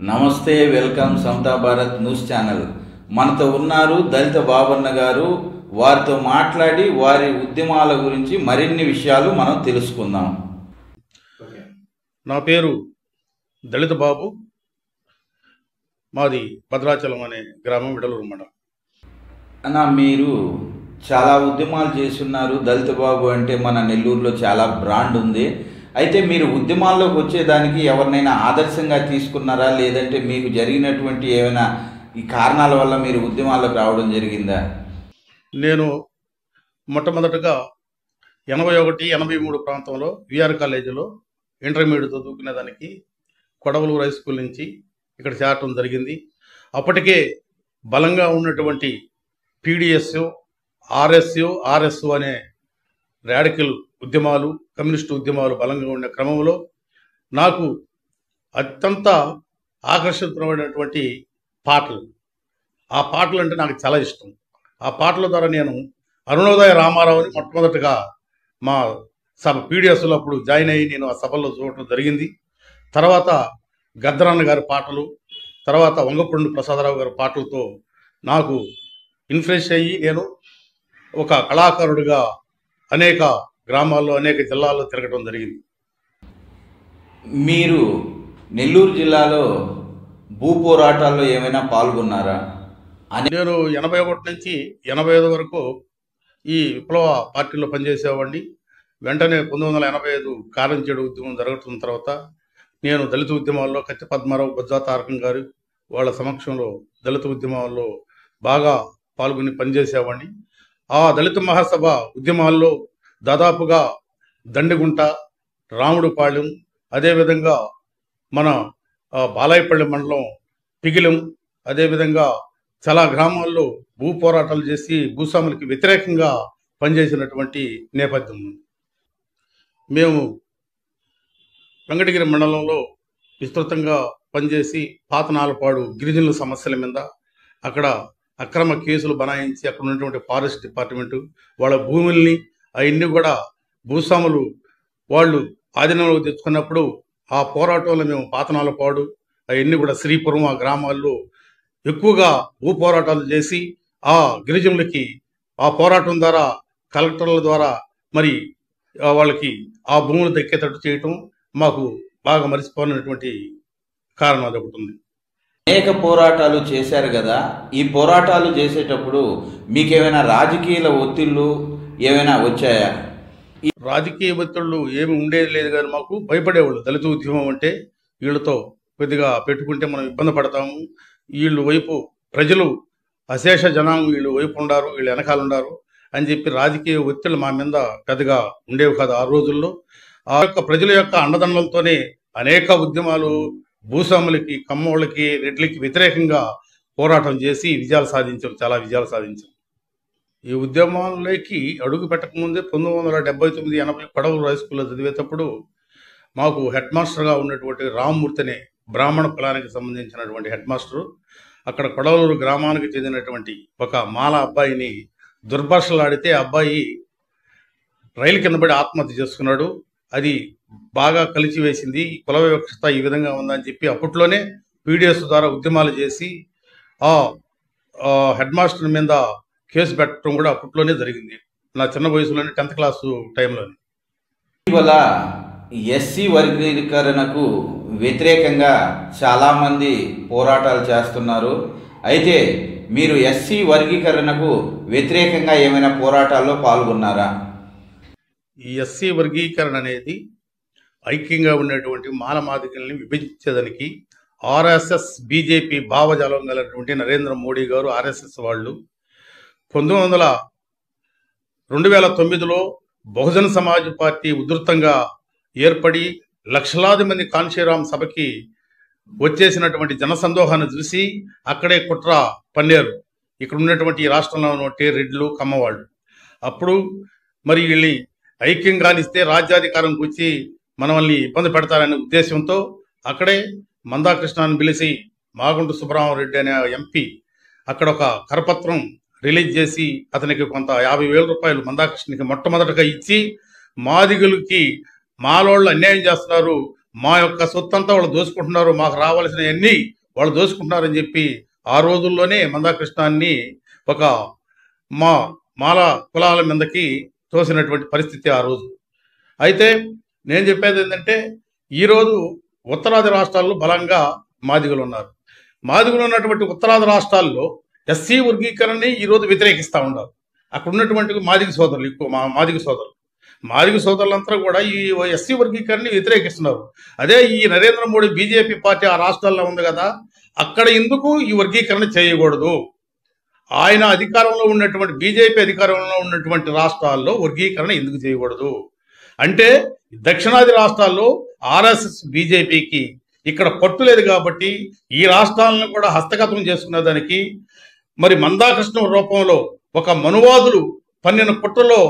నమస్తే, వెల్కమ్ సమతా Bharat news channel. మనతో ఉన్నారు దళిత బాబన్న గారు. వారితో మాట్లాడి వారి ఉద్యమాల గురించి మరిన్ని విషయాలు మనం తెలుసుకుందాం. నా పేరు దళిత బాబు. మాది భద్రాచలం అనే గ్రామం, విడలూరు మండలం. అన్న, మీరు చాలా ఉద్యమాలు చేస్తున్నారు. దళిత బాబు అంటే మన నెల్లూరులో చాలా బ్రాండ్ ఉంది. అయితే మీరు ఉద్యమాల్లోకి వచ్చేదానికి ఎవరినైనా ఆదర్శంగా తీసుకున్నారా, లేదంటే మీకు జరిగినటువంటి ఏమైనా ఈ కారణాల వల్ల మీరు ఉద్యమాల్లోకి రావడం జరిగిందా? నేను మొట్టమొదటగా 81-83 ప్రాంతంలో విఆర్ కాలేజీలో ఇంటర్మీడియట్ చదువుకునేదానికి కొడవలూరు హై స్కూల్ నుంచి ఇక్కడ చేరటం జరిగింది. అప్పటికే బలంగా ఉన్నటువంటి పీడిఎస్, ఆర్ఎస్యు అనే రాడికల్ ఉద్యమాలు, కమ్యూనిస్టు ఉద్యమాలు బలంగా ఉండే క్రమంలో నాకు అత్యంత ఆకర్షితమైనటువంటి పాటలు, ఆ పాటలు అంటే నాకు చాలా ఇష్టం. ఆ పాటల ద్వారా నేను అరుణోదయ రామారావుని మొట్టమొదటిగా మా సభ పీడిఎస్లో అప్పుడు జాయిన్ అయ్యి నేను ఆ సభల్లో చూడటం జరిగింది. తర్వాత గద్దరన్న గారి పాటలు, తర్వాత వంగపండు ప్రసాదరావు గారి పాటలతో నాకు ఇన్ఫ్లుయెన్స్ అయ్యి నేను ఒక కళాకారుడిగా అనేక గ్రామాల్లో, అనేక జిల్లాల్లో తిరగడం జరిగింది. మీరు నెల్లూరు జిల్లాలో భూ పోరాటాల్లో ఏమైనా పాల్గొన్నారా? నేను 81 నుంచి 85 వరకు ఈ విప్లవ పార్టీలో పనిచేసేవాడిని. వెంటనే 1985 కారంచేడు ఉద్యమం జరగటం తర్వాత నేను దళిత ఉద్యమాల్లో కత్తి పద్మారావు, బొజ్జా తారకం గారు వాళ్ళ సమక్షంలో దళిత ఉద్యమాల్లో బాగా పాల్గొని పనిచేసేవాడిని. ఆ దళిత మహాసభ ఉద్యమాల్లో దాదాపుగా దండిగుంట, రాముడుపాళ్యం, అదేవిధంగా మన బాలాయపల్లి మండలం పిగిలం, అదేవిధంగా చాలా గ్రామాల్లో భూ పోరాటాలు చేసి భూస్వాములకి వ్యతిరేకంగా పనిచేసినటువంటి నేపథ్యం. మేము వెంకటగిరి మండలంలో విస్తృతంగా పనిచేసి పాతనాలపాడు గిరిజనుల సమస్యల మీద అక్కడ అక్రమ కేసులు బనాయించి అక్కడ ఉన్నటువంటి ఫారెస్ట్ డిపార్ట్మెంటు వాళ్ళ భూముల్ని అవన్నీ కూడా భూస్వాములు వాళ్ళు ఆధీనంలోకి తెచ్చుకున్నప్పుడు ఆ పోరాటంలో మేము పాతనాలపాడు అవన్నీ కూడా శ్రీపురం ఆ గ్రామాల్లో ఎక్కువగా భూ పోరాటాలు చేసి ఆ గిరిజనులకి ఆ పోరాటం ద్వారా కలెక్టర్ల ద్వారా మరి వాళ్ళకి ఆ భూములు దక్కేటట్టు చేయటం మాకు బాగా మరిచిపోయినటువంటి కారణం అది ఒకటి ఉంది. అనేక పోరాటాలు చేశారు కదా, ఈ పోరాటాలు చేసేటప్పుడు మీకేమైనా రాజకీయ ఒత్తిళ్ళు ఏమైనా వచ్చాయా? ఈ రాజకీయ ఒత్తిళ్ళు ఏమి ఉండేది లేదు, కానీ మాకు భయపడేవాళ్ళు. దళిత ఉద్యమం అంటే వీళ్ళతో కొద్దిగా పెట్టుకుంటే మనం ఇబ్బంది పడతాము, వీళ్ళు వైపు ప్రజలు అశేష జనాంగం వీళ్ళు వైపు ఉండారు, వీళ్ళు వెనకాల ఉండారు అని చెప్పి రాజకీయ ఒత్తిళ్ళు మా మీద పెద్దగా ఉండేవి కాదు ఆ రోజుల్లో. ఆ యొక్క ప్రజల యొక్క అండదండలతోనే అనేక ఉద్యమాలు భూస్వాములకి, కమ్మోళ్ళకి, రెడ్లకి వ్యతిరేకంగా పోరాటం చేసి విజయాలు సాధించాం, చాలా విజయాలు సాధించాం. ఈ ఉద్యమాల్లోకి అడుగు పెట్టకముందే 1979-80 కొడవలూరు హై స్కూల్లో చదివేటప్పుడు మాకు హెడ్ మాస్టర్గా ఉన్నటువంటి రామ్మూర్తి అనే బ్రాహ్మణ కులానికి సంబంధించినటువంటి హెడ్ మాస్టరు అక్కడ కొడవలూరు గ్రామానికి చెందినటువంటి ఒక మాల అబ్బాయిని దుర్భాషలాడితే అబ్బాయి రైలు కింద పడి ఆత్మహత్య చేసుకున్నాడు. అది బాగా కలిసి వేసింది. కుల వివక్షత ఈ విధంగా ఉందని చెప్పి అప్పట్లోనే పీడిఎస్ ద్వారా ఉద్యమాలు చేసి ఆ హెడ్ మాస్టర్ మీద కేసు పెట్టడం కూడా అప్పట్లోనే జరిగింది. నా చిన్న వయసులోనే 10th క్లాసు టైంలోనే. ఇటీవల ఎస్సీ వర్గీకరణకు వ్యతిరేకంగా చాలామంది పోరాటాలు చేస్తున్నారు. అయితే మీరు ఎస్సీ వర్గీకరణకు వ్యతిరేకంగా ఏమైనా పోరాటాల్లో పాల్గొన్నారా? ఈ ఎస్సీ వర్గీకరణ అనేది ఐక్యంగా ఉన్నటువంటి మాలమాదికల్ని విభజించేదానికి ఆర్ఎస్ఎస్, బీజేపీ భావజాలం కలిగినటువంటి నరేంద్ర మోడీ గారు, ఆర్ఎస్ఎస్ వాళ్ళు 2009లో బహుజన సమాజ్ పార్టీ ఉధృతంగా ఏర్పడి లక్షలాది మంది కాన్షీరామ్ సభకి వచ్చేసినటువంటి జనసందోహాన్ని చూసి అక్కడే కుట్ర పన్నేరు ఇక్కడ ఉన్నటువంటి రాష్ట్రంలో ఉన్నటువంటి రెడ్లు, కమ్మవాళ్ళు. అప్పుడు మరి వీళ్ళని ఐక్యంగానిస్తే రాజ్యాధికారంకి వచ్చి మనల్ని ఇబ్బంది పెడతారనే ఉద్దేశంతో అక్కడే మందాకృష్ణాన్ని పిలిచి మాగుంట సుబ్రహ్మరెడ్డి అనే ఎంపీ అక్కడ ఒక కరపత్రం రిలీజ్ చేసి అతనికి కొంత 50,000 రూపాయలు మందాకృష్ణకి మొట్టమొదటగా ఇచ్చి మాదిగులకి మాలోళ్ళు అన్యాయం చేస్తున్నారు, మా యొక్క సొత్తంతా వాళ్ళు దోసుకుంటున్నారు, మాకు రావాల్సినవన్నీ వాళ్ళు దోసుకుంటున్నారని చెప్పి ఆ రోజుల్లోనే మందాకృష్ణాన్ని ఒక మాల కులాల మీదకి తోసినటువంటి పరిస్థితి ఆ రోజు. అయితే నేను చెప్పేది ఏంటంటే, ఈరోజు ఉత్తరాది రాష్ట్రాల్లో బలంగా మాదిగలు ఉన్నారు. మాదిగలు ఉన్నటువంటి ఉత్తరాది రాష్ట్రాల్లో ఎస్సీ వర్గీకరణని ఈరోజు వ్యతిరేకిస్తూ ఉన్నారు. అక్కడ ఉన్నటువంటి మాదిగ సోదరులు, ఎక్కువ మాదిగ సోదరులంతా కూడా ఈ ఎస్సీ వర్గీకరణని వ్యతిరేకిస్తున్నారు. అదే ఈ నరేంద్ర మోడీ బీజేపీ పార్టీ ఆ రాష్ట్రాల్లో ఉంది కదా, అక్కడ ఎందుకు ఈ వర్గీకరణ చేయకూడదు? ఆయన అధికారంలో ఉన్నటువంటి బీజేపీ అధికారంలో ఉన్నటువంటి రాష్ట్రాల్లో వర్గీకరణ ఎందుకు చేయకూడదు అంటే, దక్షిణాది రాష్ట్రాల్లో ఆర్ఎస్ఎస్ బీజేపీకి ఇక్కడ పట్టు లేదు కాబట్టి ఈ రాష్ట్రాలను కూడా హస్తగతం చేసుకునే దానికి మరి మందాకృష్ణ రూపంలో ఒక మనువాదులు పన్నిన కుట్రలో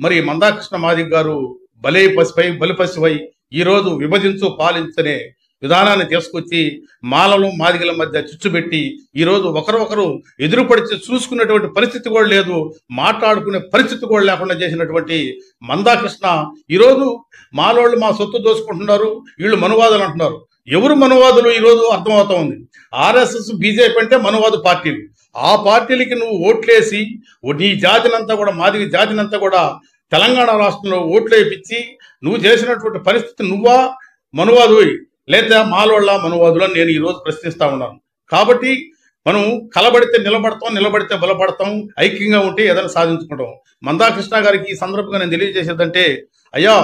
మరి మందాకృష్ణ మాదిగ గారు బలిపసివై ఈరోజు విభజించు పాలించనే విధానాన్ని తీసుకొచ్చి మాలలు మాదిగల మధ్య చిచ్చుబెట్టి ఈరోజు ఒకరొకరు ఎదురుపడిచి చూసుకునేటువంటి పరిస్థితి కూడా లేదు, మాట్లాడుకునే పరిస్థితి కూడా లేకుండా చేసినటువంటి మందాకృష్ణ ఈరోజు మాలోళ్ళు మా సొత్తు దోసుకుంటున్నారు, వీళ్ళు మనువాదులు అంటున్నారు. ఎవరు మనువాదులు ఈరోజు అర్థమవుతా ఉంది. ఆర్ఎస్ఎస్ బీజేపీ అంటే మనువాదు పార్టీలు. ఆ పార్టీలకి నువ్వు ఓట్లేసి నీ జాతినంతా కూడా, మాదిగ జాతినంతా కూడా తెలంగాణ రాష్ట్రంలో ఓట్లు వేయించి నువ్వు చేసినటువంటి పరిస్థితి నువ్వా మనువాదు లేదా మాలోళ్ళ మనువాదులు అని నేను ఈరోజు ప్రశ్నిస్తా ఉన్నాను. కాబట్టి మనం కలబడితే నిలబడతాం, నిలబడితే బలపడతాం, ఐక్యంగా ఉంటే ఏదైనా సాధించుకుంటాం. మందాకృష్ణ గారికి ఈ సందర్భంగా నేను తెలియజేసేదంటే, అయ్యా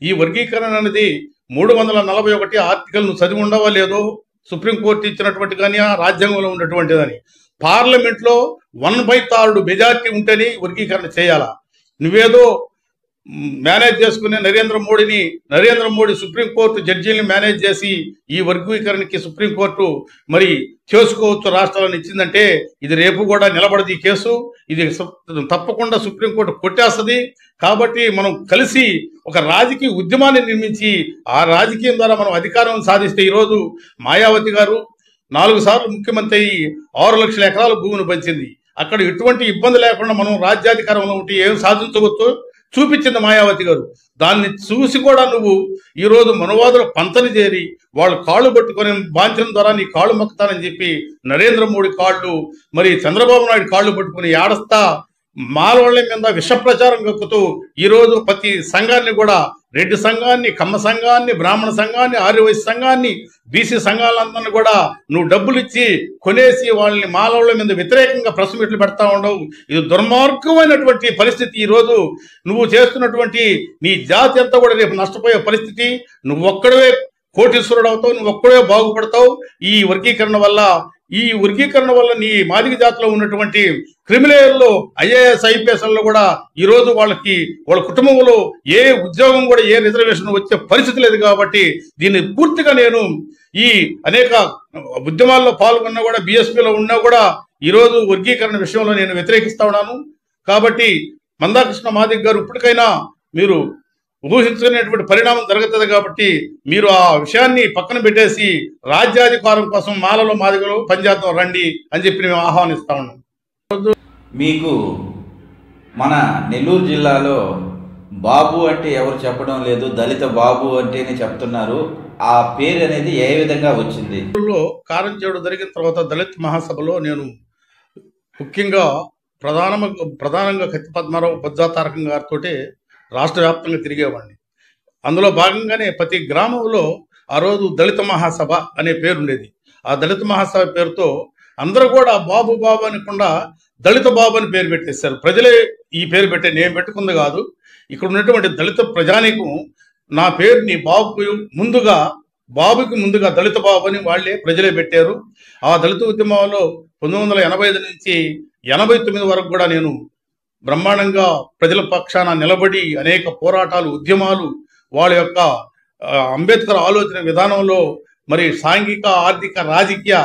ఈ వర్గీకరణ అనేది 341 ఆర్టికల్ నువ్వు చదివి ఉండవా లేదో, సుప్రీంకోర్టు ఇచ్చినటువంటి కానీ ఆ రాజ్యాంగంలో ఉన్నటువంటిదని. పార్లమెంట్లో 1/3 మెజార్టీ ఉంటేనే వర్గీకరణ చేయాలా? నువ్వేదో మేనేజ్ చేసుకునే నరేంద్ర మోడీ సుప్రీంకోర్టు జడ్జీలను మేనేజ్ చేసి ఈ వర్గీకరణకి సుప్రీంకోర్టు మరి చేసుకోవచ్చు రాష్ట్రాలను ఇచ్చిందంటే ఇది రేపు కూడా నిలబడదు ఈ కేసు. ఇది తప్పకుండా సుప్రీంకోర్టు కొట్టేస్తుంది. కాబట్టి మనం కలిసి ఒక రాజకీయ ఉద్యమాన్ని నిర్మించి ఆ రాజకీయం ద్వారా మనం అధికారం సాధిస్తే, ఈరోజు మాయావతి గారు 4 సార్లు ముఖ్యమంత్రి అయ్యి 6 లక్షల ఎకరాల భూమిని పంచింది. అక్కడ ఎటువంటి ఇబ్బంది లేకుండా మనం రాజ్యాధికారంలో ఉంటే ఏం సాధించవచ్చు చూపించింది మాయావతి గారు. దాన్ని చూసి కూడా నువ్వు ఈరోజు మనువాదుల పంతని చేరి వాళ్ళు కాళ్ళు పట్టుకొని బాంఛన ద్వారా నీ కాళ్ళు మొక్కుతానని చెప్పి నరేంద్ర మోడీ కాళ్ళు, మరి చంద్రబాబు నాయుడు కాళ్ళు పట్టుకుని ఏడస్తా మాలవాళ్ళ మీద విష ప్రచారం కక్కుతూ ఈరోజు ప్రతి సంఘాన్ని కూడా, రెడ్డి సంఘాన్ని, కమ్మ సంఘాన్ని, బ్రాహ్మణ సంఘాన్ని, ఆర్యవైశ్య సంఘాన్ని, బీసీ సంఘాలందరినీ కూడా నువ్వు డబ్బులు ఇచ్చి కొనేసి వాళ్ళని మాలవాళ్ళ మీద వ్యతిరేకంగా ప్రెస్ మీట్లు పెడతా ఉండవు. ఇది దుర్మార్గమైనటువంటి పరిస్థితి. ఈరోజు నువ్వు చేస్తున్నటువంటి నీ జాతి అంతా కూడా రేపు నష్టపోయే పరిస్థితి. నువ్వు ఒక్కడే కోటీశ్వరుడు అవుతావు, నువ్వు ఒక్కడే బాగుపడతావు ఈ వర్గీకరణ వల్ల. నీ మాదిగ జాతిలో ఉన్నటువంటి క్రిమినల్లో ఐఏఎస్ ఐపీఎస్లో కూడా ఈరోజు వాళ్ళ కుటుంబంలో ఏ ఉద్యోగం కూడా, ఏ రిజర్వేషన్ వచ్చే పరిస్థితి లేదు. కాబట్టి దీన్ని పూర్తిగా నేను ఈ అనేక ఉద్యమాల్లో పాల్గొన్నా కూడా, బీఎస్పీలో ఉన్నా కూడా ఈరోజు వర్గీకరణ విషయంలో నేను వ్యతిరేకిస్తా ఉన్నాను. కాబట్టి మందాకృష్ణ మాదిగ గారు ఇప్పటికైనా మీరు ఊహించుకునేటువంటి పరిణామం జరుగుతుంది. కాబట్టి మీరు ఆ విషయాన్ని పక్కన పెట్టేసి రాజ్యాధికారం కోసం మాలలో మాదిగలు పనిచేద్దాం రండి అని చెప్పి మేము ఆహ్వానిస్తా ఉన్నాం. మీకు మన నెల్లూరు జిల్లాలో బాబు అంటే ఎవరు చెప్పడం లేదు, దళిత బాబు అంటేనే చెప్తున్నారు. ఆ పేరు అనేది ఏ విధంగా వచ్చింది? కారంచేడు జరిగిన తర్వాత దళిత్ మహాసభలో నేను ముఖ్యంగా ప్రధానంగా కత్తి పద్మారావు, బొజ్జా తారకం గారితో రాష్ట్ర వ్యాప్తంగా తిరిగేవాడిని. అందులో భాగంగానే ప్రతి గ్రామంలో ఆ రోజు దళిత మహాసభ అనే పేరుండేది. ఆ దళిత మహాసభ పేరుతో అందరూ కూడా బాబు బాబు అనకుండా దళిత బాబు అని పేరు పెట్టేశారు. ప్రజలే ఈ పేరు పెట్టే, నేను పెట్టుకుంది కాదు. ఇక్కడ ఉన్నటువంటి దళిత ప్రజానీకం నా పేరుని బాబుకి ముందుగా దళిత బాబు అని వాళ్ళే ప్రజలే పెట్టారు. ఆ దళిత ఉద్యమంలో 1985 నుంచి 89 వరకు కూడా నేను బ్రహ్మాండంగా ప్రజల పక్షాన నిలబడి అనేక పోరాటాలు, ఉద్యమాలు, వాళ్ళ యొక్క అంబేద్కర్ ఆలోచన విధానంలో మరి సాంఘిక, ఆర్థిక, రాజకీయ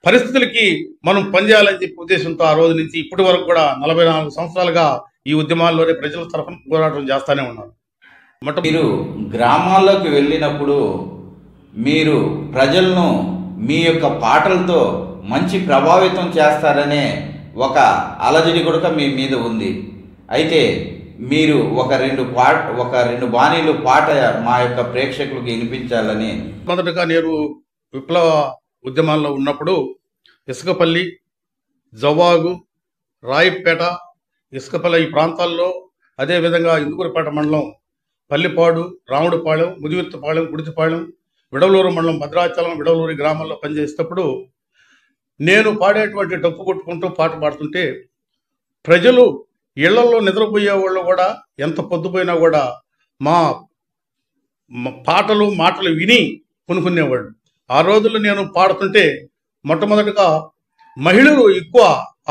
పరిస్థితులకి మనం పనిచేయాలని చెప్పి ఉద్దేశంతో ఆ రోజు నుంచి ఇప్పటి వరకు కూడా 44 సంవత్సరాలుగా ఈ ఉద్యమాల్లోనే ప్రజల తరఫున పోరాటం చేస్తూనే ఉన్నారు. మీరు గ్రామాల్లోకి వెళ్ళినప్పుడు మీరు ప్రజలను మీ యొక్క పాటలతో మంచి ప్రభావితం చేస్తారనే ఒక అలజడి కూడా మీ మీద ఉంది. అయితే మీరు ఒక రెండు బాణీలు పాట మా యొక్క ప్రేక్షకులకు వినిపించాలని. మొదటగా నేను విప్లవ ఉద్యమాల్లో ఉన్నప్పుడు ఇసుకపల్లి, జవ్వాగు, రాయిపేట, ఇసుకపల్లి ఈ ప్రాంతాల్లో, అదేవిధంగా ఇందుకూరుపేట మండలం పల్లిపాడు, రాముడిపాళెం, ముదివిర్తిపాళెం, గుడితిపాళెం, విడవలూరు మండలం భద్రాచలం, విడవలూరు గ్రామాల్లో పనిచేసేటప్పుడు నేను పాడేటువంటి డప్పు కొట్టుకుంటూ పాట పాడుతుంటే ప్రజలు ఇళ్లలో నిద్రపోయే వాళ్ళు కూడా ఎంత పొద్దుపోయినా కూడా మా మాటలు విని కొనుక్కునేవాళ్ళు. ఆ రోజుల్లో నేను పాడుతుంటే మొట్టమొదటిగా మహిళలు ఎక్కువ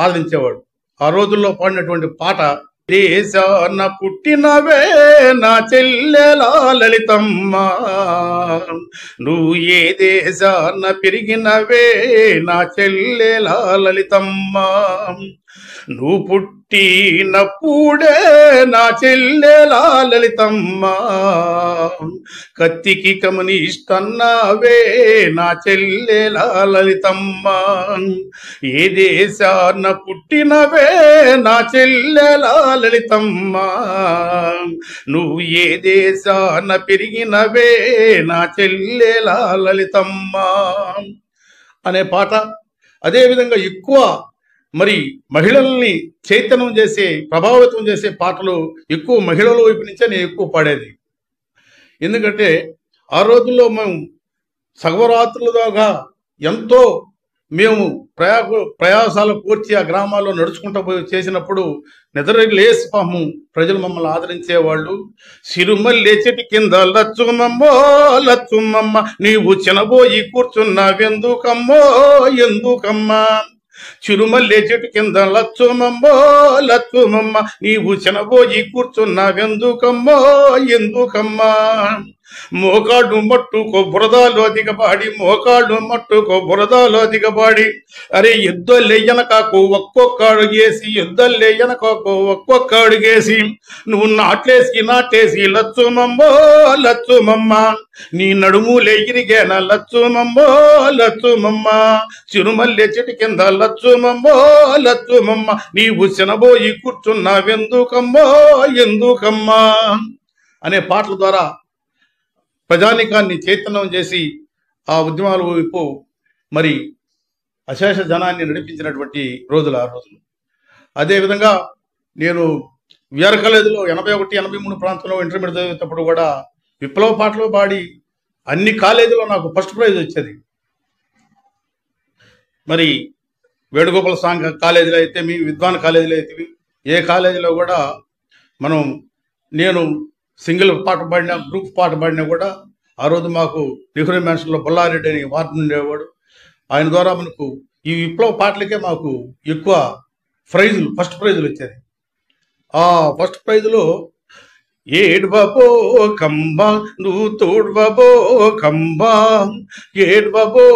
ఆదరించేవాడు. ఆ రోజుల్లో పాడినటువంటి పాట, దేశాన పుట్టినవే నా చెల్లెలా లలితమ్మ, నువ్వు ఏ దేశాన పెరిగినవే నా చెల్లెలా లలితమ్మ, నువ్వు పుట్టినప్పుడే నా చెల్లెలా లలితమ్మ, కత్తికి కమ్యూనిస్టన్నావే నా చెల్లెలా లలితమ్మ, ఏ దేశాన పుట్టినవే నా చెల్లెలా లలితమ్మ, నువ్వు ఏ దేశాన పెరిగినవే నా చెల్లెలా లలితమ్మ అనే పాట. అదేవిధంగా ఎక్కువ మరి మహిళల్ని చైతన్యం చేసే, ప్రభావితం చేసే పాటలు ఎక్కువ మహిళల వైపు నుంచే నేను ఎక్కువ పాడేది. ఎందుకంటే ఆ రోజుల్లో మేము సగవరాత్రుల దాకా ఎంతో మేము ప్రయాసాలు పూర్తి ఆ గ్రామాల్లో నడుచుకుంటూ పోయి చేసినప్పుడు నిద్రలేసి పాము ప్రజలు మమ్మల్ని ఆదరించేవాళ్ళు. సిరుమల్లే చెట్టు కింద లచ్చుమమ్మో లచ్చుమమ్మ, నీవు చినబోయి కూర్చున్నావెందుకమ్మో ఎందుకమ్మా, చిరుమల్లే చెట్టు కింద లచ్చుమమ్మో లచ్చుమమ్మ, నీవు చినబోయి కూర్చున్నావెందుకమ్మో ఎందుకమ్మా, మోకాళ్ళు మట్టుకో బురదలో దిగబాడి, మోకాళ్ళు మట్టుకో బురదలో దిగబాడి, అరే ఎద్దొల్లే వెనకకు ఒక్కొక్క అడుగేసి, ఎద్దొల్లే వెనకకు ఒక్కొక్క అడుగేసి, నువ్వు నాట్లేసి లచ్చుమమ్మో లచ్చుమమ్మ, నీ నడుములే ఇరిగేన లచ్చుమమ్మో లచ్చుమమ్మ, చిరుమల్లె చెట్టు కింద లచ్చుమమ్మో లచ్చుమమ్మ, నీవు చినబోయి కూర్చున్నావెందుకమ్మో ఎందుకమ్మా అనే పాటల ద్వారా ప్రజానికాన్ని చైతన్యం చేసి ఆ ఉద్యమాల వైపు మరి అశేష జనాన్ని నడిపించినటువంటి రోజులు ఆ రోజులు. అదేవిధంగా నేను విఆర్ కాలేజీలో 81, 83 ప్రాంతంలో ఇంటర్మీడియట్ చదివేటప్పుడు కూడా విప్లవ పాటలు పాడి అన్ని కాలేజీలో నాకు ఫస్ట్ ప్రైజ్ వచ్చేది. మరి వేణుగోపాల స్వామి కాలేజీలో అయితే, మీ విద్వాన్ కాలేజీలో అయితే, ఏ కాలేజీలో కూడా నేను సింగిల్ పాట పాడినా, గ్రూప్ పాట పాడినా కూడా ఆ రోజు మాకు నెహ్రూ మ్యాన్షన్లో బొల్లారెడ్డి అని వార్డు ఉండేవాడు. ఆయన ద్వారా మనకు ఈ విప్లవ పాటలకే మాకు ఎక్కువ ఫస్ట్ ప్రైజులు వచ్చేది. ఆ ఫస్ట్ ప్రైజులో ఏడ్వబో కంబ నువ్వు తోడ్వబో కంబ, ఏడ్వబో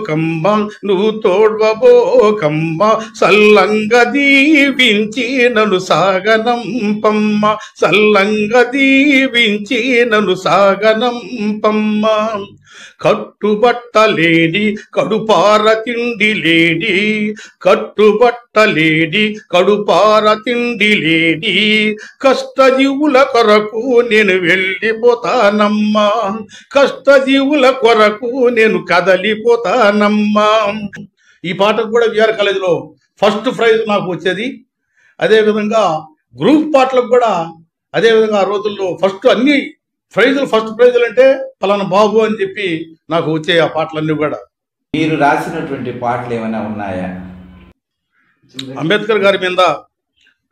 కంబ నువ్వు తోడ్వబో కంబ, సల్లంగ దీవించి నన్ను సాగనంపమ్మ, సల్లంగ దీవించి నన్ను సాగనంపమ్మ, కట్టుబట్టలేడి కడుపార తిండి లేడి, కట్టుబట్టలేడి కడుపార తిండి లేడి, కష్టజీవుల కొరకు నేను వెళ్ళిపోతానమ్మా, కష్టజీవుల కొరకు నేను కదలిపోతానమ్మా. ఈ పాటకు కూడా విఆర్ కాలేజీలో ఫస్ట్ ప్రైజ్ నాకు వచ్చేది. అదేవిధంగా గ్రూప్ పాటలకు కూడా అదేవిధంగా ఆ రోజుల్లో అన్ని ఫస్ట్ ప్రైజులు అంటే పలానా బాబు అని చెప్పి నాకు వచ్చే ఆ పాటలన్నీ కూడా. మీరు రాసినటువంటి పాటలు ఏమైనా ఉన్నాయా? అంబేద్కర్ గారి మీద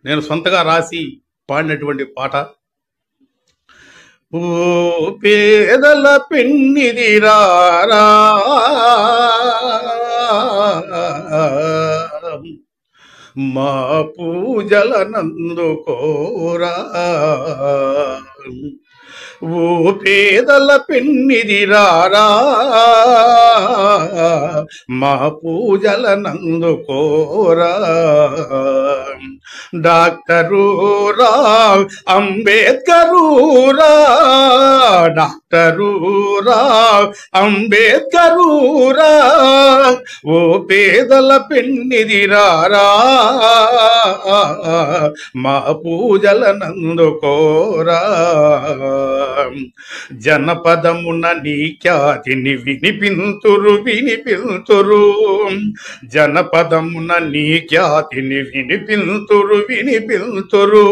నేను సొంతగా రాసి పాడినటువంటి పాట, ఓ పేదల పెన్నిది రారా, మా పూజల నందుకోరా, ఓ పేదల పెన్నిది రారా, మా పూజల నందుకోరా, డాక్టరు రా అంబేద్కరు రా, డాక్టర్ డాక్టరూరా అంబేద్కరూరా ఓ పేదల పెన్నిదిరారా మా పూజల నందుకోరా జనపదమున నీ ఖ్యాతిని వినిపింతురు జనపదమున నీ ఖ్యాతిని వినిపింతురు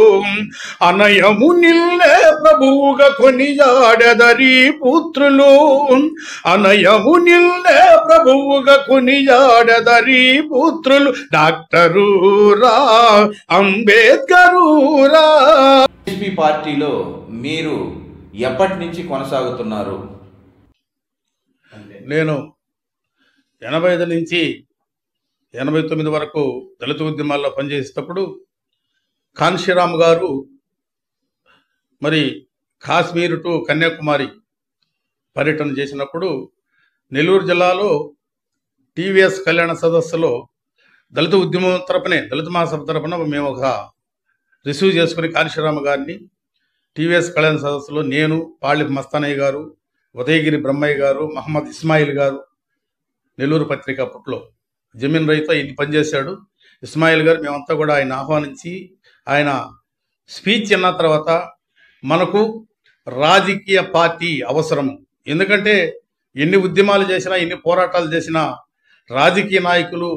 అనయము నిల్లే ప్రభువుగా కొనియాడెదరి పుత్రులు అనయము నిల్లే ప్రభువుగా కొనియాడెదరి పుత్రులు డాక్టరూరా అంబేద్కరూరా. బీఎస్పీ పార్టీలో మీరు ఎప్పటి నుంచి కొనసాగుతున్నారు? నేను 85 నుంచి 89 వరకు దళిత ఉద్యమాల్లో పనిచేసేటప్పుడు కాన్షీరామ్ గారు మరి కాశ్మీర్ టు కన్యాకుమారి పర్యటన చేసినప్పుడు నెల్లూరు జిల్లాలో టీవీఎస్ కళ్యాణ సదస్సులో దళిత ఉద్యమం తరపునే దళిత మహాసభ తరపున మేము ఒక రిసీవ్ చేసుకుని కాన్షీరామ్ గారిని టీవీఎస్ కళ్యాణ సదస్సులో నేను, పాళిపు మస్తానయ్య గారు, ఉదయగిరి బ్రహ్మయ్య గారు, మహమ్మద్ ఇస్మాయిల్ గారు, నెల్లూరు పత్రిక అప్పట్లో జమీన్ రైతు ఇన్ని పనిచేశాడు. ఇస్మాయిల్ గారు మేమంతా కూడా ఆయన ఆహ్వానించి ఆయన స్పీచ్ అన్న తర్వాత మనకు రాజకీయ పార్టీ అవసరం, ఎందుకంటే ఎన్ని ఉద్యమాలు చేసినా ఎన్ని పోరాటాలు చేసినా రాజకీయ నాయకులు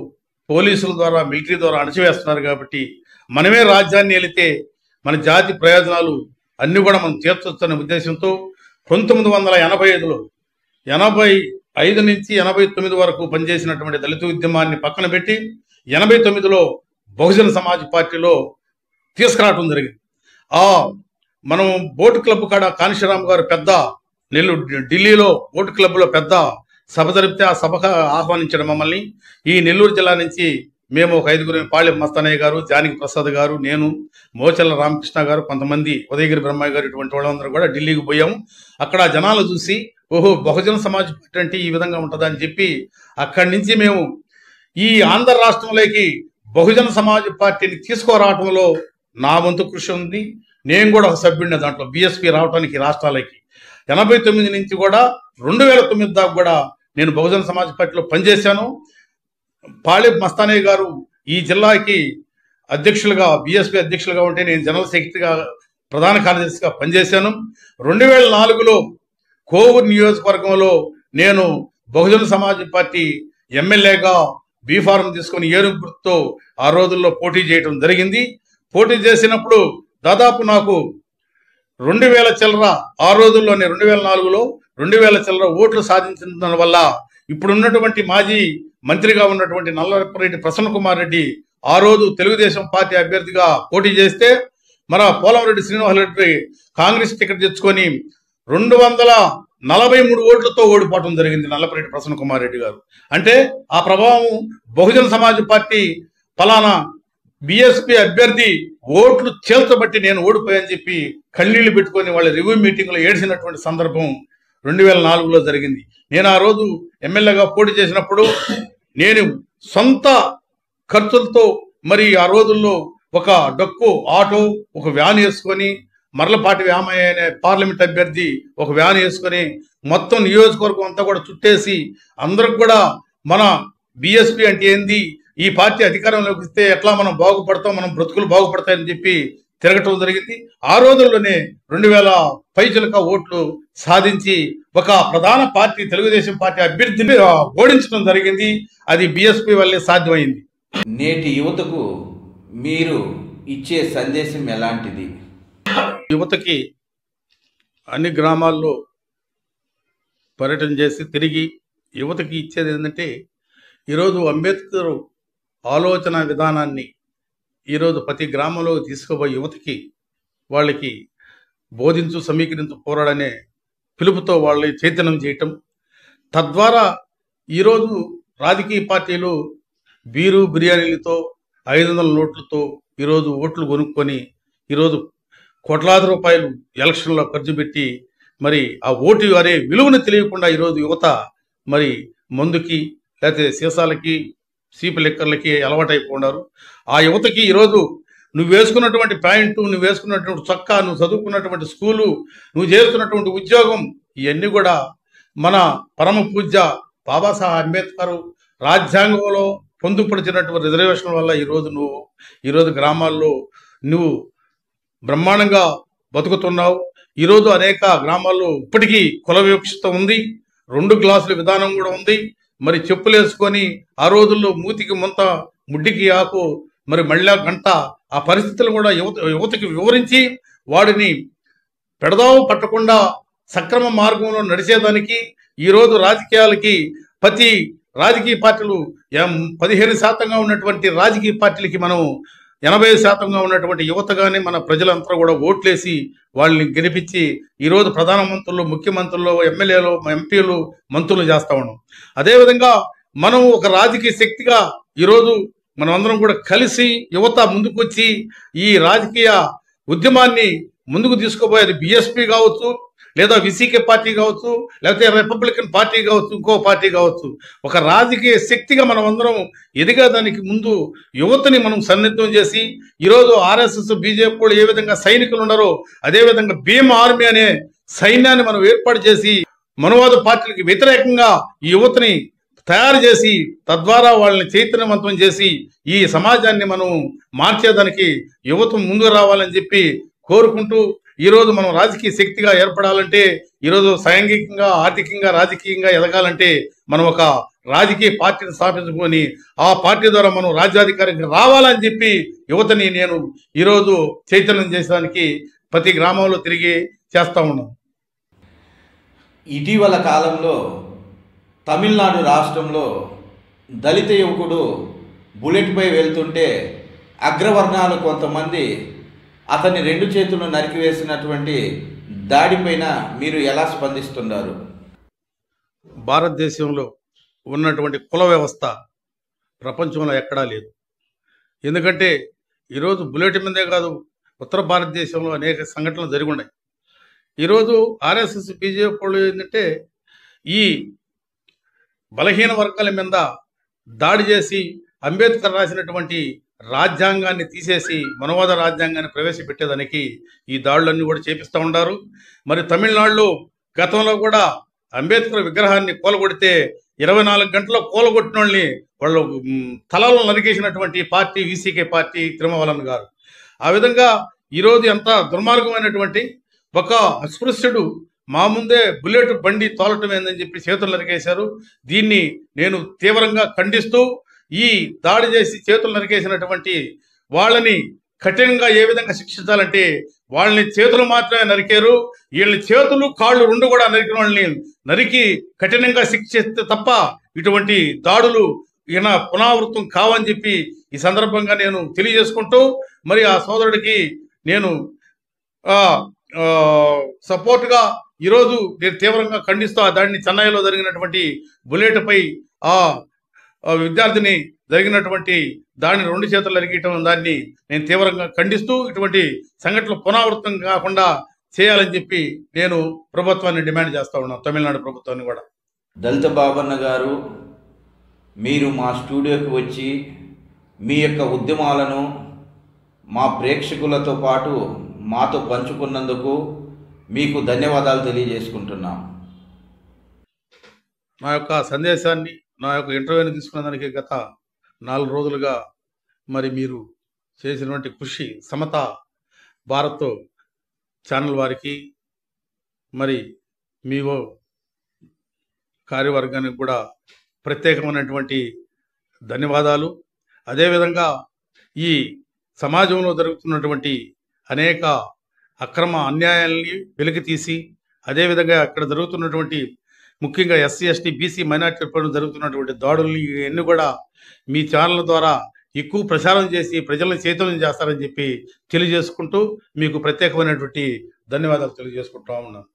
పోలీసుల ద్వారా మిలిటరీ ద్వారా అణచివేస్తున్నారు కాబట్టి మనమే రాజ్యాన్ని వెళితే మన జాతి ప్రయోజనాలు అన్నీ కూడా మనం తీర్చొచ్చనే ఉద్దేశంతో 1985లో 85 నుంచి 89 వరకు పనిచేసినటువంటి దళిత ఉద్యమాన్ని పక్కన పెట్టి 89లో బహుజన సమాజ్ పార్టీలో తీసుకురావడం జరిగింది. మనం బోట్ క్లబ్ కాడ కాన్షీరామ్ గారు పెద్ద ఢిల్లీలో బోట్ క్లబ్లో పెద్ద సభ జరిపితే ఆ సభకు ఆహ్వానించడం మమ్మల్ని. ఈ నెల్లూరు జిల్లా నుంచి మేము ఒక 5 పాళెం మస్తానయ్య గారు, జానకి ప్రసాద్ గారు, నేను, మోచల్ల రామకృష్ణ గారు, కొంతమంది ఉదయగిరి బ్రహ్మయ్య గారు, ఇటువంటి వాళ్ళందరూ కూడా ఢిల్లీకి పోయాము. అక్కడ జనాలు చూసి ఓహో బహుజన సమాజ్ పార్టీ అంటే ఈ విధంగా ఉంటుందని చెప్పి అక్కడి నుంచి మేము ఈ ఆంధ్ర రాష్ట్రంలోకి బహుజన సమాజ్ పార్టీని తీసుకురావడంలో నా వంతు కృషి ఉంది. నేను కూడా ఒక సభ్యుడిని దాంట్లో బీఎస్పీ రావడానికి రాష్ట్రాలకి 89 నుంచి కూడా 2009 దాకా కూడా నేను బహుజన సమాజ్ పార్టీలో పనిచేశాను. పాళిపు మస్తానయ్య గారు ఈ జిల్లాకి అధ్యక్షులుగా బీఎస్పీ అధ్యక్షులుగా ఉంటే నేను జనరల్ సెక్రటరీగా ప్రధాన కార్యదర్శిగా పనిచేశాను. 2004లో కోవూరు నియోజకవర్గంలో నేను బహుజన సమాజ్ పార్టీ ఎమ్మెల్యేగా బీఫారం తీసుకుని ఏనుగు గుర్తుతో ఆ రోజుల్లో పోటీ చేయడం జరిగింది. పోటీ చేసినప్పుడు దాదాపు నాకు 2000 చిల్లర, ఆ రోజుల్లోనే 2004లో 2000 చిల్లర ఓట్లు సాధించిన వల్ల ఇప్పుడున్నటువంటి మాజీ మంత్రిగా ఉన్నటువంటి నల్లరెడ్డి ప్రసన్న కుమార్ రెడ్డి ఆ రోజు తెలుగుదేశం పార్టీ అభ్యర్థిగా పోటీ చేస్తే మన పోలంరెడ్డి శ్రీనివాసరెడ్డి కాంగ్రెస్ టికెట్ తెచ్చుకొని 243 ఓట్లతో ఓడిపోవడం జరిగింది నల్లపరెడ్డి ప్రసన్న కుమార్ రెడ్డి గారు. అంటే ఆ ప్రభావం బహుజన సమాజ్ పార్టీ ఫలానా బీఎస్పీ అభ్యర్థి ఓట్లు చేల్చబట్టి నేను ఓడిపోయాని చెప్పి కన్నీళ్లు పెట్టుకొని వాళ్ళ రివ్యూ మీటింగ్లో ఏడ్చినటువంటి సందర్భం 2004లో జరిగింది. నేను ఆ రోజు ఎమ్మెల్యేగా పోటీ చేసినప్పుడు నేను సొంత ఖర్చులతో మరి ఆ రోజుల్లో ఒక డొక్కు ఆటో, ఒక వ్యాన్ వేసుకొని, మర్లపాటి వ్యామయ్య అనే పార్లమెంట్ అభ్యర్థి ఒక వ్యాన్ వేసుకొని మొత్తం నియోజకవర్గం అంతా కూడా చుట్టేసి అందరికి కూడా మన బీఎస్పీ అంటే ఏంది, ఈ పార్టీ అధికారంలోకి వస్తే ఎట్లా మనం బాగుపడతాం, మనం బ్రతుకులు బాగుపడతాయని చెప్పి తిరగటం జరిగింది. ఆ రోజుల్లోనే 2000 పైచిలక ఓట్లు సాధించి ఒక ప్రధాన పార్టీ తెలుగుదేశం పార్టీ అభ్యర్థిని ఓడించడం జరిగింది. అది బీఎస్పీ వల్లే సాధ్యమైంది. నేటి యువతకు మీరు ఇచ్చే సందేశం ఎలాంటిది? యువతకి అన్ని గ్రామాల్లో పర్యటన చేసి తిరిగి యువతకి ఇచ్చేది ఏంటంటే, ఈరోజు అంబేద్కర్ ఆలోచన విధానాన్ని ఈరోజు ప్రతి గ్రామంలో తీసుకుపోయి యువతకి వాళ్ళకి బోధించు, సమీకరించు, పోరాడనే పిలుపుతో వాళ్ళని చైతన్యం చేయటం. తద్వారా ఈరోజు రాజకీయ పార్టీలు బీరు బిర్యానీలతో 500 నోట్లతో ఈరోజు ఓట్లు కొనుక్కొని ఈరోజు కోట్లాది రూపాయలు ఎలక్షన్లో ఖర్చు పెట్టి మరి ఆ ఓటు అనే విలువను తెలియకుండా ఈరోజు యువత మరి మందుకి లేకపోతే సీసాలకి సీపు లెక్కర్లకి అలవాటైపోయినారు. ఆ యువతకి ఈరోజు నువ్వు వేసుకున్నటువంటి ప్యాంటు, నువ్వు వేసుకున్నటువంటి చొక్కా, నువ్వు చదువుకున్నటువంటి స్కూలు, నువ్వు చేస్తున్నటువంటి ఉద్యోగం ఇవన్నీ కూడా మన పరమ పూజ్య బాబాసాహెబ్ అంబేద్కర్ రాజ్యాంగంలో పొందుపరిచినటువంటి రిజర్వేషన్ వల్ల ఈరోజు గ్రామాల్లో నువ్వు బ్రహ్మాండంగా బతుకుతున్నావు. ఈరోజు అనేక గ్రామాల్లో ఇప్పటికీ కుల వివక్షత ఉంది, 2 గ్లాసుల విధానం కూడా ఉంది. మరి చెప్పులు వేసుకొని ఆ రోజుల్లో మూతికి ముంత ముడ్డికి ఆకు మరి మళ్ళా గంట ఆ పరిస్థితులు కూడా యువతకి వివరించి వాడిని పెడదావు పట్టకుండా సక్రమ మార్గంలో నడిచేదానికి ఈరోజు రాజకీయాలకి ప్రతి రాజకీయ పార్టీలు 15% ఉన్నటువంటి రాజకీయ పార్టీలకి మనం 80% ఉన్నటువంటి యువతగానే మన ప్రజలంతా కూడా ఓట్లేసి వాళ్ళని గెలిపించి ఈరోజు ప్రధానమంత్రులు, ముఖ్యమంత్రులు, ఎమ్మెల్యేలు, ఎంపీలు, మంత్రులు చేస్తా ఉన్నాం. అదేవిధంగా మనం ఒక రాజకీయ శక్తిగా ఈరోజు మనం అందరం కూడా కలిసి యువత ముందుకు వచ్చి ఈ రాజకీయ ఉద్యమాన్ని ముందుకు తీసుకుపోయేది బీఎస్పీ కావచ్చు, లేదా విసికే పార్టీ కావచ్చు, లేకపోతే రిపబ్లికన్ పార్టీ కావచ్చు, ఇంకో పార్టీ కావచ్చు. ఒక రాజకీయ శక్తిగా మనం అందరం ఎదిగేదానికి ముందు యువతని మనం సన్నిహితం చేసి ఈరోజు ఆర్ఎస్ఎస్, బీజేపీ వాళ్ళు ఏ విధంగా సైనికులు ఉన్నారో అదేవిధంగా భీమ్ ఆర్మీ అనే సైన్యాన్ని మనం ఏర్పాటు చేసి మనువాద పార్టీలకు వ్యతిరేకంగా ఈ యువతని తయారు చేసి తద్వారా వాళ్ళని చైతన్యవంతం చేసి ఈ సమాజాన్ని మనం మార్చేదానికి యువత ముందుకు రావాలని చెప్పి కోరుకుంటూ ఈరోజు మనం రాజకీయ శక్తిగా ఏర్పడాలంటే ఈరోజు సాంఘికంగా, ఆర్థికంగా, రాజకీయంగా ఎదగాలంటే మనం ఒక రాజకీయ పార్టీని స్థాపించుకొని ఆ పార్టీ ద్వారా మనం రాజ్యాధికారికి రావాలని చెప్పి యువతని నేను ఈరోజు చైతన్యం చేసేదానికి ప్రతి గ్రామంలో తిరిగి చేస్తా ఉన్నాం. ఇటీవల కాలంలో తమిళనాడు రాష్ట్రంలో దళిత యువకుడు బుల్లెట్పై వెళ్తుంటే అగ్రవర్ణాలు కొంతమంది అతన్ని 2 చేతులు నరికివేసినటువంటి దాడిపైన మీరు ఎలా స్పందిస్తున్నారు? భారతదేశంలో ఉన్నటువంటి కుల వ్యవస్థ ప్రపంచంలో ఎక్కడా లేదు. ఎందుకంటే ఈరోజు బుల్లెట్ మీదే కాదు, ఉత్తర భారతదేశంలో అనేక సంఘటనలు జరిగి ఉన్నాయి. ఈరోజు ఆర్ఎస్ఎస్, బీజేపీ వాళ్ళు ఏంటంటే ఈ బలహీన వర్గాల మీద దాడి చేసి అంబేద్కర్ రాసినటువంటి రాజ్యాంగాన్ని తీసేసి మనవాద రాజ్యాంగాన్ని ప్రవేశపెట్టేదానికి ఈ దాడులన్నీ కూడా చేపిస్తూ ఉంటారు. మరి తమిళనాడులో గతంలో కూడా అంబేద్కర్ విగ్రహాన్ని కూలగొడితే 24 గంటల్లో కూలగొట్టిన వాళ్ళని వాళ్ళు తలలో నరికేసినటువంటి పార్టీ విసికే పార్టీ తిరుమావలన్ గారు. ఆ విధంగా ఈరోజు ఎంత దుర్మార్గమైనటువంటి ఒక అస్పృశ్యుడు మా ముందే బుల్లెట్ బండి తోలటం ఏందని చెప్పి చేతులు నరికేశారు. దీన్ని నేను తీవ్రంగా ఖండిస్తూ ఈ దాడి చేసి చేతులు నరికేసినటువంటి వాళ్ళని కఠినంగా ఏ విధంగా శిక్షించాలంటే వాళ్ళని చేతులు మాత్రమే నరికారు, వీళ్ళని చేతులు కాళ్ళు 2 కూడా నరికిన వాళ్ళని నరికి కఠినంగా శిక్షిస్తే తప్ప ఇటువంటి దాడులు ఈయన పునరావృతం కావని చెప్పి ఈ సందర్భంగా నేను తెలియజేసుకుంటూ మరి ఆ సోదరుడికి నేను సపోర్ట్గా ఈరోజు నేను తీవ్రంగా ఖండిస్తూ ఆ దాడిని చెన్నైలో జరిగినటువంటి బుల్లెట్పై ఆ విద్యార్థిని జరిగినటువంటి దాడిని 2 చేతులు నరికటం దాన్ని నేను తీవ్రంగా ఖండిస్తూ ఇటువంటి సంఘటనలు పునరావృతం కాకుండా చేయాలని చెప్పి నేను ప్రభుత్వాన్ని డిమాండ్ చేస్తా ఉన్నాను, తమిళనాడు ప్రభుత్వాన్ని కూడా. దళిత బాబన్న గారు, మీరు మా స్టూడియోకి వచ్చి మీ యొక్క ఉద్యమాలను మా ప్రేక్షకులతో పాటు మాతో పంచుకున్నందుకు మీకు ధన్యవాదాలు తెలియజేసుకుంటున్నాం. నా యొక్క సందేశాన్ని, నా యొక్క ఇంటర్వ్యూని తీసుకున్న దానికి గత 4 రోజులుగా మరి మీరు చేసినటువంటి కృషి సమత భారత్ ఛానల్ వారికి మరి మీ కార్యవర్గానికి కూడా ప్రత్యేకమైనటువంటి ధన్యవాదాలు. అదేవిధంగా ఈ సమాజంలో జరుగుతున్నటువంటి అనేక అక్రమ అన్యాయాల్ని వెలికితీసి అదేవిధంగా అక్కడ జరుగుతున్నటువంటి ముఖ్యంగా ఎస్సీ, ఎస్టీ, బీసీ, మైనార్టీ పైన జరుగుతున్నటువంటి దాడుల్ని ఇవన్నీ కూడా మీ ఛానల్ ద్వారా ఎక్కువ ప్రచారం చేసి ప్రజలను చైతన్యం చేస్తారని చెప్పి తెలియజేసుకుంటూ మీకు ప్రత్యేకమైనటువంటి ధన్యవాదాలు తెలియజేసుకుంటా ఉన్నాను.